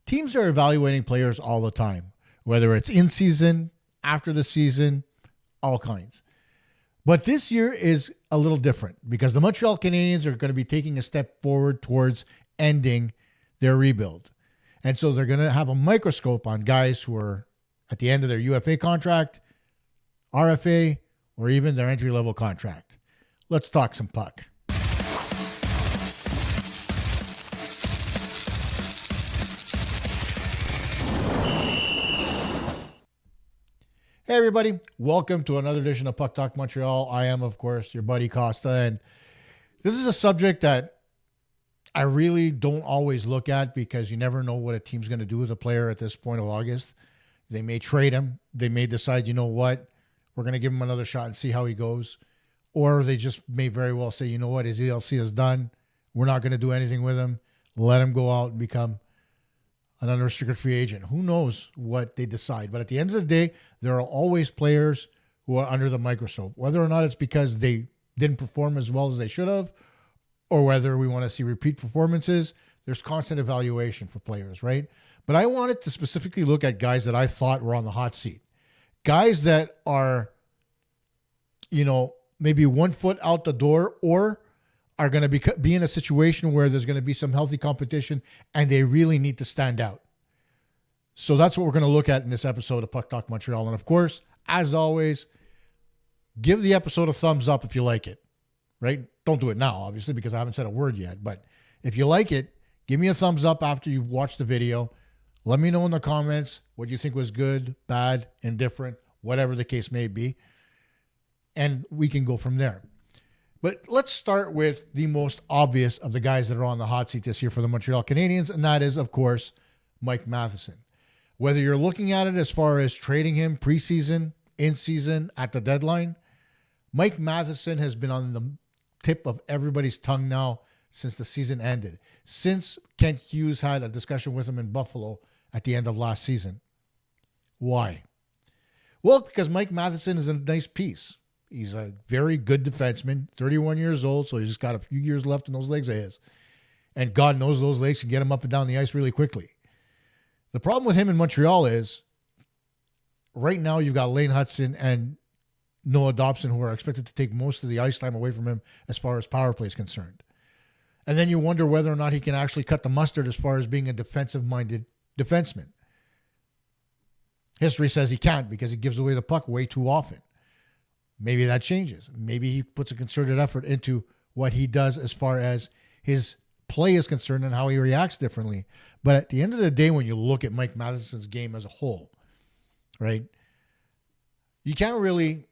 teams are evaluating players all the time, whether it's in season, after the season, all kinds. But this year is a little different because the Montreal Canadiens are going to be taking a step forward towards ending their rebuild. And so they're going to have a microscope on guys who are at the end of their UFA contract, RFA, or even their entry-level contract. Let's talk some puck. Hey everybody, welcome to another edition of Puck Talk Montreal. I am, of course, your buddy Kosta, and this is a subject that I really don't always look at because you never know what a team's going to do with a player at this point of August. They may trade him. They may decide, you know what, we're going to give him another shot and see how he goes. Or they just may very well say, you know what, his ELC is done. We're not going to do anything with him. Let him go out and become an unrestricted free agent. Who knows what they decide. But at the end of the day, there are always players who are under the microscope, whether or not it's because they didn't perform as well as they should have, or whether we want to see repeat performances. There's constant evaluation for players, right? But I wanted to specifically look at guys that I thought were on the hot seat. Guys that are, maybe 1 foot out the door or are going to be in a situation where there's going to be some healthy competition and they really need to stand out. So that's what we're going to look at in this episode of Puck Talk Montreal. And of course, as always, give the episode a thumbs up if you like it, right? Don't do it now, obviously, because I haven't said a word yet. But if you like it, give me a thumbs up after you've watched the video. Let me know in the comments what you think was good, bad, indifferent, whatever the case may be. And we can go from there. But let's start with the most obvious of the guys that are on the hot seat this year for the Montreal Canadiens, and that is, of course, Mike Matheson. Whether you're looking at it as far as trading him preseason, in season, at the deadline, Mike Matheson has been on the tip of everybody's tongue now since the season ended, since Kent Hughes had a discussion with him in Buffalo at the end of last season. Why? Well, because Mike Matheson is a nice piece. He's a very good defenseman, 31 years old, so he's just got a few years left in those legs of his. And God knows those legs can get him up and down the ice really quickly. The problem with him in Montreal is right now you've got Lane Hutson and Noah Dobson who are expected to take most of the ice time away from him as far as power play is concerned. And then you wonder whether or not he can actually cut the mustard as far as being a defensive-minded defenseman. History says he can't because he gives away the puck way too often. Maybe that changes. Maybe he puts a concerted effort into what he does as far as his play is concerned and how he reacts differently. But at the end of the day, when you look at Mike Matheson's game as a whole, right, you can't really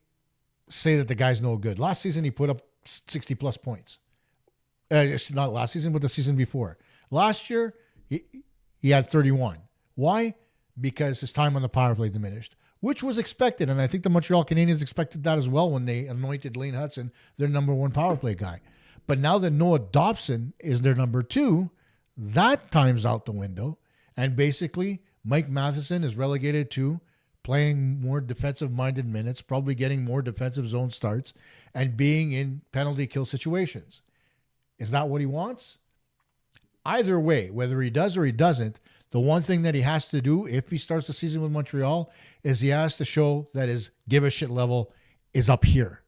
say that the guy's no good. Last season, he put up 60-plus points. Not last season, but the season before. Last year, he had 31. Why? Because his time on the power play diminished, which was expected. And I think the Montreal Canadiens expected that as well when they anointed Lane Hutson their number one power play guy. But now that Noah Dobson is their number two, that time's out the window. And basically, Mike Matheson is relegated to playing more defensive-minded minutes, probably getting more defensive zone starts, and being in penalty kill situations. Is that what he wants? Either way, whether he does or he doesn't, the one thing that he has to do if he starts the season with Montreal is he has to show that his give a shit level is up here,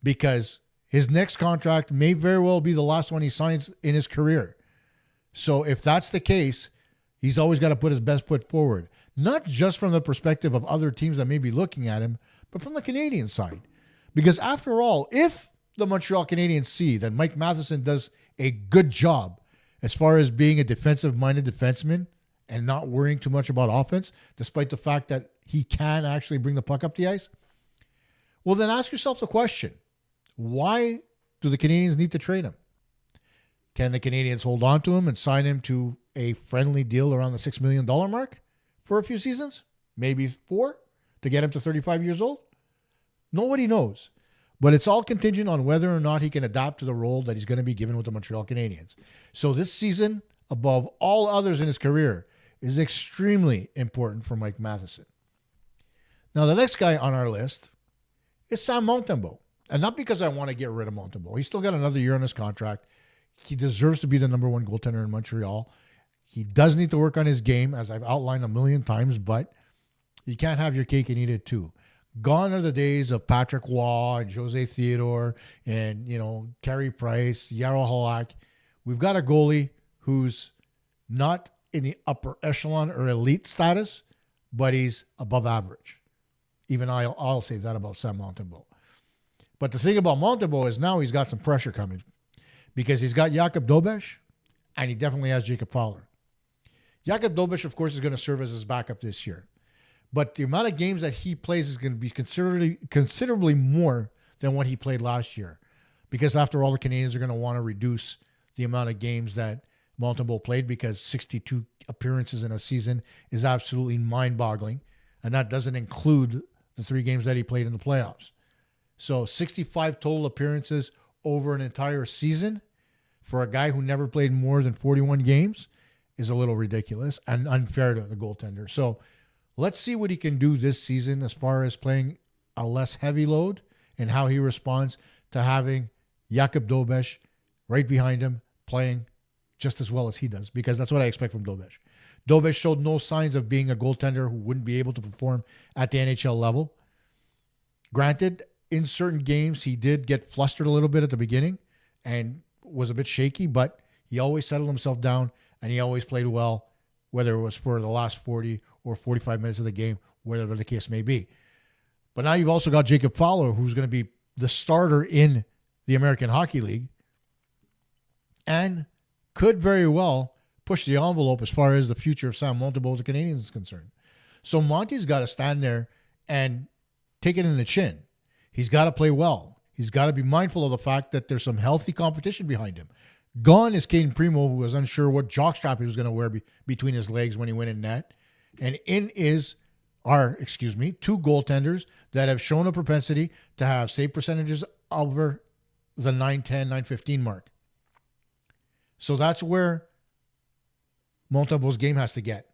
because his next contract may very well be the last one he signs in his career. So if that's the case, he's always got to put his best foot forward, not just from the perspective of other teams that may be looking at him, but from the Canadian side. Because after all, if the Montreal Canadiens see that Mike Matheson does a good job as far as being a defensive-minded defenseman and not worrying too much about offense, despite the fact that he can actually bring the puck up the ice, well, then ask yourself the question, why do the Canadiens need to trade him? Can the Canadiens hold on to him and sign him to a friendly deal around the $6 million mark for a few seasons? Maybe 4 to get him to 35 years old? Nobody knows. But it's all contingent on whether or not he can adapt to the role that he's going to be given with the Montreal Canadiens. So this season, above all others in his career, is extremely important for Mike Matheson. Now, the next guy on our list is Sam Montembeault. And not because I want to get rid of Montembeault. He's still got another year on his contract. He deserves to be the number one goaltender in Montreal. He does need to work on his game, as I've outlined a million times, but you can't have your cake and eat it too. Gone are the days of Patrick Waugh and Jose Theodore and, Carey Price, Yarrow Halak. We've got a goalie who's not in the upper echelon or elite status, but he's above average. Even I'll say that about Sam Montembeault. But the thing about Montembeault is now he's got some pressure coming because he's got Jakub Dobeš and he definitely has Jacob Fowler. Jakub Dobeš, of course, is going to serve as his backup this year. But the amount of games that he plays is going to be considerably more than what he played last year. Because after all, the Canadiens are going to want to reduce the amount of games that Montembeault played because 62 appearances in a season is absolutely mind-boggling. And that doesn't include the 3 games that he played in the playoffs. So 65 total appearances over an entire season for a guy who never played more than 41 games is a little ridiculous and unfair to the goaltender. So let's see what he can do this season as far as playing a less heavy load and how he responds to having Jakub Dobeš right behind him playing just as well as he does, because that's what I expect from Dobeš. Dobeš showed no signs of being a goaltender who wouldn't be able to perform at the NHL level. Granted, in certain games, he did get flustered a little bit at the beginning and was a bit shaky, but he always settled himself down and he always played well, whether it was for the last 40 or 45 minutes of the game, whatever the case may be. But now you've also got Jacob Fowler, who's going to be the starter in the American Hockey League and could very well push the envelope as far as the future of Sam Montembeault with the Canadiens is concerned. So Monty's got to stand there and take it in the chin. He's got to play well. He's got to be mindful of the fact that there's some healthy competition behind him. Gone is Caden Primo, who was unsure what jockstrap he was going to wear between his legs when he went in net. And in are 2 goaltenders that have shown a propensity to have save percentages over the 910, 915 mark. So that's where Montembeault's game has to get.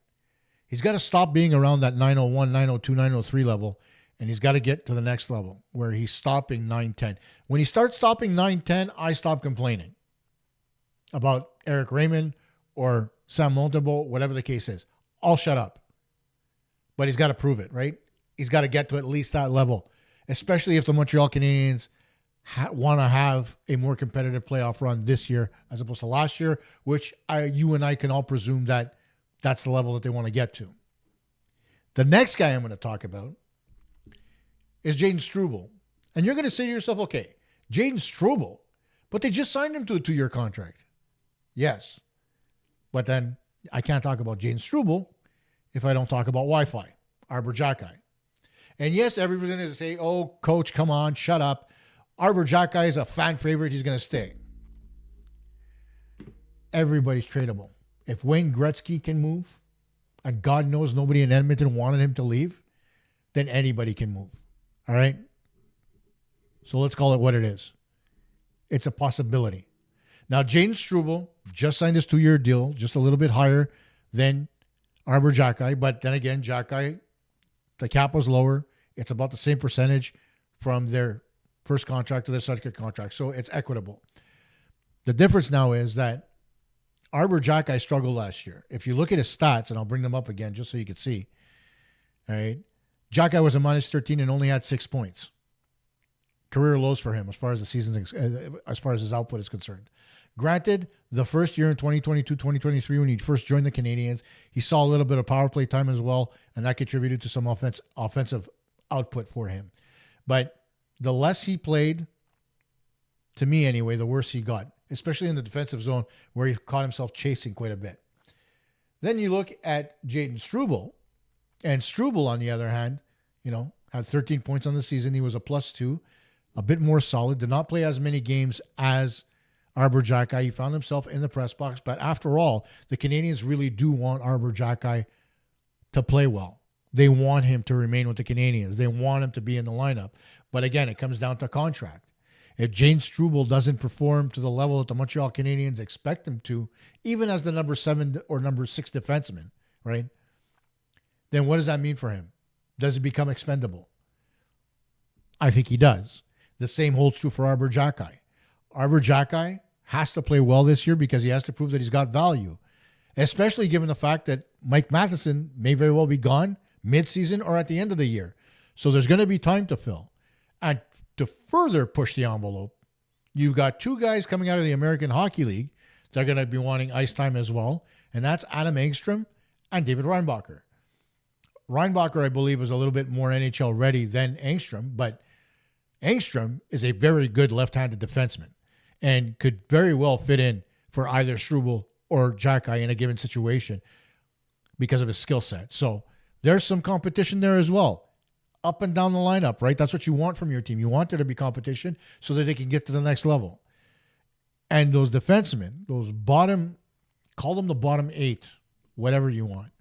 He's got to stop being around that 901, 902, 903 level, and he's got to get to the next level where he's stopping 910. When he starts stopping 910, I stop complaining about Eric Raymond or Sam Montembeault, whatever the case is. I'll shut up. But he's got to prove it, right? He's got to get to at least that level, especially if the Montreal Canadiens want to have a more competitive playoff run this year as opposed to last year, which you and I can all presume that that's the level that they want to get to. The next guy I'm going to talk about is Jaden Struble. And you're going to say to yourself, okay, Jaden Struble, but they just signed him to a 2-year contract. Yes. But then I can't talk about Jaden Struble if I don't talk about Wi-Fi, Arbor Jacki. And yes, everybody's going to say, oh, coach, come on, shut up. Arbor Jacki is a fan favorite. He's going to stay. Everybody's tradable. If Wayne Gretzky can move, and God knows nobody in Edmonton wanted him to leave, then anybody can move. All right? So let's call it what it is. It's a possibility. Now, Jaden Struble just signed his 2-year deal, just a little bit higher than Arbor Jacki. But then again, Jacki, the cap was lower. It's about the same percentage from their first contract to their second contract. So it's equitable. The difference now is that Arbor Jacki struggled last year. If you look at his stats, and I'll bring them up again just so you can see. All right. Jacki was a -13 and only had 6 points. Career lows for him as far as the season's, as far as his output is concerned. Granted, the first year in 2022, 2023, when he first joined the Canadiens, he saw a little bit of power play time as well, and that contributed to some offensive output for him. But the less he played, to me anyway, the worse he got, especially in the defensive zone where he caught himself chasing quite a bit. Then you look at Jaden Struble, and Struble, on the other hand, had 13 points on the season. He was a +2, a bit more solid, did not play as many games as Arbor Jacki. He found himself in the press box, but after all, the Canadiens really do want Arbor Jacki to play well. They want him to remain with the Canadiens. They want him to be in the lineup. But again, it comes down to contract. If Jaden Struble doesn't perform to the level that the Montreal Canadiens expect him to, even as the number 7 or number 6 defenseman, right? Then what does that mean for him? Does he become expendable? I think he does. The same holds true for Arbor Jacki. Arbor Jacki has to play well this year because he has to prove that he's got value. especially given the fact that Mike Matheson may very well be gone mid-season or at the end of the year. So there's going to be time to fill. And to further push the envelope, you've got two guys coming out of the American Hockey League that are going to be wanting ice time as well, and that's Adam Engstrom and David Reinbacher. Reinbacher, I believe, is a little bit more NHL ready than Engstrom, but Engstrom is a very good left-handed defenseman and could very well fit in for either Struble or Xhekaj in a given situation because of his skill set. So there's some competition there as well. Up and down the lineup, right? That's what you want from your team. You want there to be competition so that they can get to the next level. And those defensemen, those bottom, call them the bottom 8, whatever you want,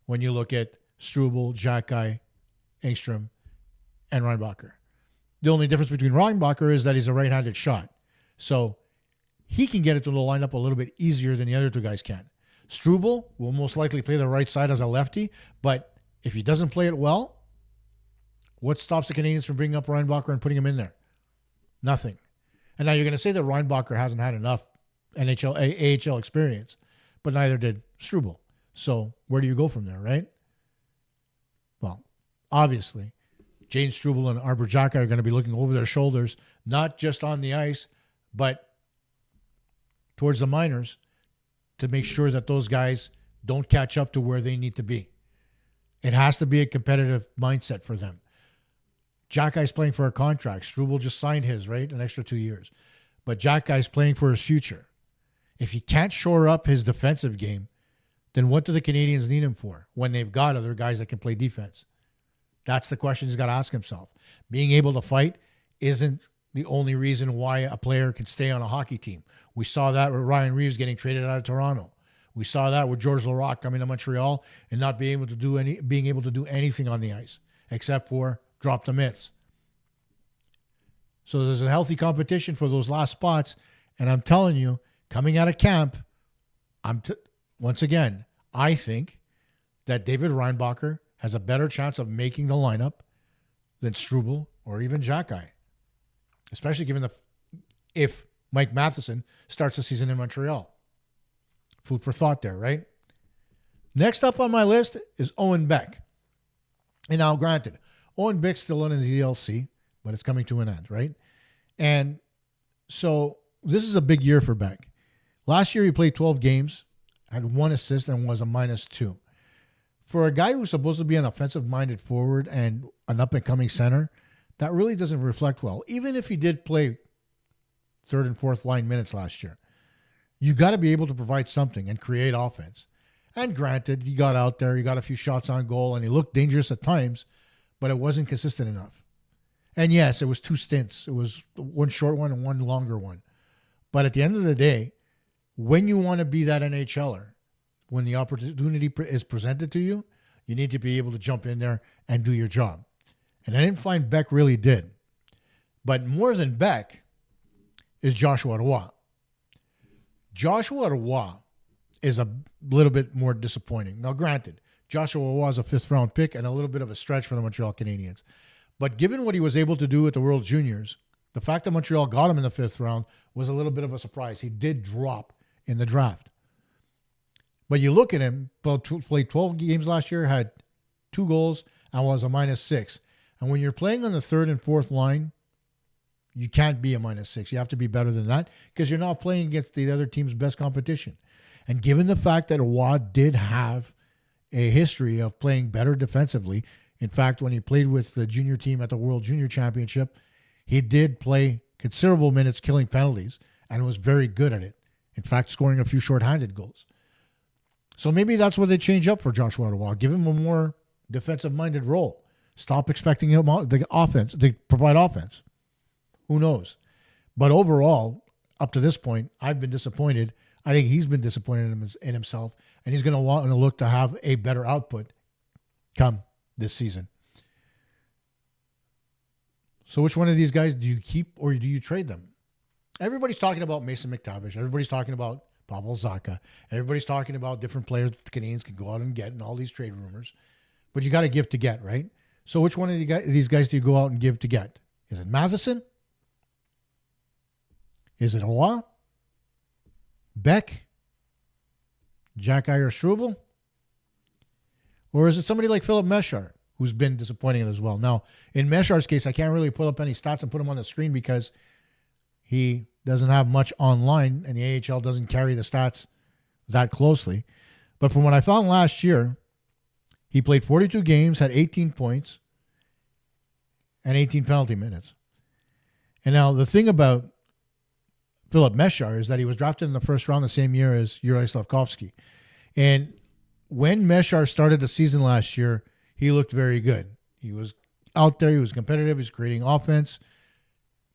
when you look at Struble, Xhekaj, Engstrom, and Reinbacher. The only difference between Reinbacher is that he's a right-handed shot. So he can get it to the lineup a little bit easier than the other two guys can. Struble will most likely play the right side as a lefty, but if he doesn't play it well, what stops the Canadiens from bringing up Reinbacher and putting him in there? Nothing. And now you're going to say that Reinbacher hasn't had enough AHL experience, but neither did Struble. So where do you go from there, right? Well, obviously, Jane Struble and Arber Xhekaj are going to be looking over their shoulders, not just on the ice, but towards the minors to make sure that those guys don't catch up to where they need to be. It has to be a competitive mindset for them. Xhekaj's playing for a contract. Struble just signed his, right? An extra 2 years. But Xhekaj's playing for his future. If he can't shore up his defensive game, then what do the Canadiens need him for when they've got other guys that can play defense? That's the question he's got to ask himself. Being able to fight isn't the only reason why a player can stay on a hockey team. We saw that with Ryan Reeves getting traded out of Toronto. We saw that with George Laraque coming to Montreal and not being able to do anything on the ice except for drop the mitts. So there's a healthy competition for those last spots, and I'm telling you, coming out of camp, once again, I think that David Reinbacher has a better chance of making the lineup than Struble or even Xhekaj, especially given if Mike Matheson starts the season in Montreal. Food for thought there, right? Next up on my list is Owen Beck. And now, granted, Owen Beck's still in his ELC, but it's coming to an end, right? And so this is a big year for Beck. Last year, he played 12 games, had 1 assist, and was a -2. For a guy who's supposed to be an offensive-minded forward and an up-and-coming center, that really doesn't reflect well. Even if he did play third and fourth line minutes last year, you got to be able to provide something and create offense. And granted, he got out there, he got a few shots on goal, and he looked dangerous at times, but it wasn't consistent enough. And yes, it was 2 stints. It was one short one and one longer one. But at the end of the day, when you want to be that NHLer, when the opportunity is presented to you, you need to be able to jump in there and do your job. And I didn't find Beck really did. But more than Beck is Joshua Roy. Joshua Roy is a little bit more disappointing. Now, granted, Joshua Roy is a 5th-round pick and a little bit of a stretch for the Montreal Canadiens. But given what he was able to do at the World Juniors, the fact that Montreal got him in the 5th round was a little bit of a surprise. He did drop in the draft. But you look at him, played 12 games last year, had 2 goals, and was a -6. And when you're playing on the 3rd and 4th line, you can't be a -6. You have to be better than that because you're not playing against the other team's best competition. And given the fact that Roy did have a history of playing better defensively, in fact, when he played with the junior team at the World Junior Championship, he did play considerable minutes killing penalties and was very good at it. In fact, scoring a few shorthanded goals. So maybe that's what they change up for Joshua Roy. Give him a more defensive-minded role. Stop expecting him to provide offense. Who knows? But overall, up to this point, I've been disappointed. I think he's been disappointed in himself, and he's going to want to look to have a better output come this season. So which one of these guys do you keep or do you trade them? Everybody's talking about Mason McTavish. Everybody's talking about Pavel Zacha. Everybody's talking about different players that the Canadiens can go out and get and all these trade rumors. But you got to give to get, right? So which one of these guys do you go out and give to get? Is it Matheson? Is it Roy? Beck? Jack or Struble? Or is it somebody like Philip Meshar, who's been disappointing as well? Now, in Meshar's case, I can't really pull up any stats and put them on the screen because he doesn't have much online and the AHL doesn't carry the stats that closely. But from what I found last year, he played 42 games, had 18 points, and 18 penalty minutes. And now the thing about Philip Meshar is that he was drafted in the first round the same year as Juraj Slafkovsky. And when Meshar started the season last year, he looked very good. He was out there. He was competitive. He was creating offense.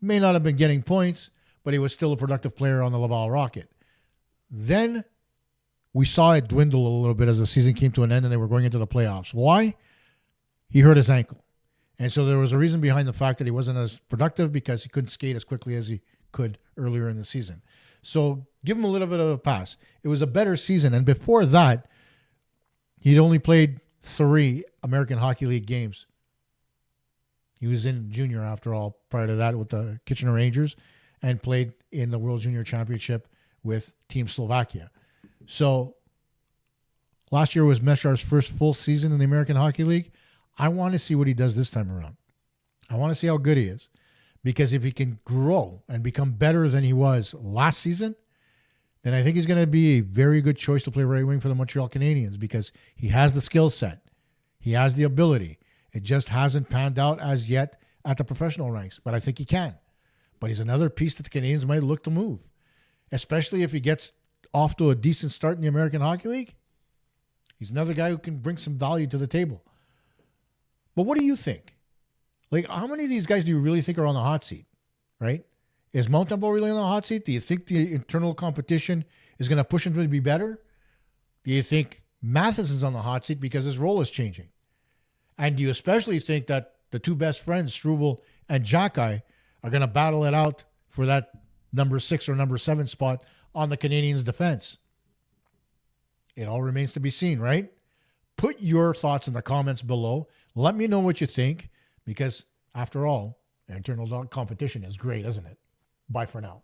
May not have been getting points, but he was still a productive player on the Laval Rocket. Then we saw it dwindle a little bit as the season came to an end and they were going into the playoffs. Why? He hurt his ankle. And so there was a reason behind the fact that he wasn't as productive because he couldn't skate as quickly as he could earlier in the season. So give him a little bit of a pass. It was a better season. And before that, he'd only played 3 American Hockey League games. He was in junior after all, prior to that with the Kitchener Rangers, and played in the World Junior Championship with Team Slovakia. So last year was Meshar's first full season in the American Hockey League. I want to see what he does this time around. I want to see how good he is. Because if he can grow and become better than he was last season, then I think he's going to be a very good choice to play right wing for the Montreal Canadiens because he has the skill set. He has the ability. It just hasn't panned out as yet at the professional ranks, but I think he can. But he's another piece that the Canadiens might look to move, especially if he gets off to a decent start in the American Hockey League. He's another guy who can bring some value to the table. But what do you think? Like, how many of these guys do you really think are on the hot seat, right? Is Mount Temple really on the hot seat? Do you think the internal competition is going to push him to be better? Do you think Matheson's on the hot seat because his role is changing? And do you especially think that the 2 best friends, Struble and Jacky, are going to battle it out for that number 6 or number 7 spot on the Canadiens' defense? It all remains to be seen, right? Put your thoughts in the comments below. Let me know what you think. Because, after all, internal competition is great, isn't it? Bye for now.